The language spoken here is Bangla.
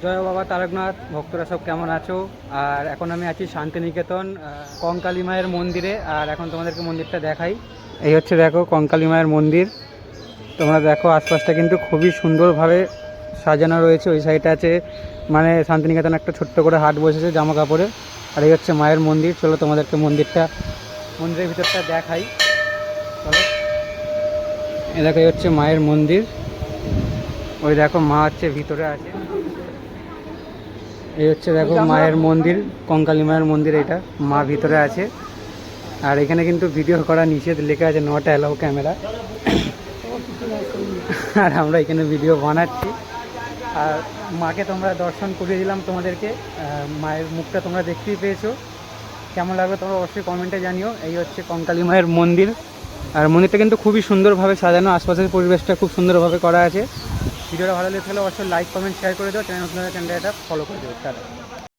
জয় বাবা তারকনাথ, ভক্তরা সব কেমন আছো? আর এখন আমি আছি শান্তিনিকেতন কঙ্কালী মায়ের মন্দিরে। আর এখন তোমাদেরকে মন্দিরটা দেখাই। এই হচ্ছে দেখো কঙ্কালী মায়ের মন্দির। তোমরা দেখো আশপাশটা কিন্তু খুবই সুন্দরভাবে সাজানো রয়েছে। ওই সাইডে আছে মানে শান্তিনিকেতন একটা ছোট্ট করে হাট বসেছে জামা কাপড়ে। আর এই হচ্ছে মায়ের মন্দির। চলো তোমাদেরকে মন্দিরের ভিতরটা দেখাই। চলো, এ দেখো এই হচ্ছে মায়ের মন্দির। ওই দেখো মা হচ্ছে ভিতরে আছে। এই হচ্ছে দেখো মায়ের মন্দির, কঙ্কালী মায়ের মন্দির। এটা মা ভিতরে আছে। আর এখানে কিন্তু ভিডিও করা নিষেধ লেখা আছে, নট অ্যালাউ ক্যামেরা। আর আমরা এখানে ভিডিও বানাচ্ছি। আর মাকে তোমরা দর্শন করিয়ে দিলাম তোমাদেরকে। মায়ের মুখটা তোমরা দেখতেই পেয়েছো। কেমন লাগলো তোমরা অবশ্যই কমেন্টে জানিও। এই হচ্ছে কঙ্কালী মায়ের মন্দির। আর মন্দিরটা কিন্তু খুবই সুন্দরভাবে সাজানো, আশপাশের পরিবেশটা খুব সুন্দরভাবে করা আছে। ভিডিওটা ভালো লেগে থাকলে অবশ্যই লাইক কমেন্ট শেয়ার করে দাও। চ্যানেলটা ফলো করে দেবো।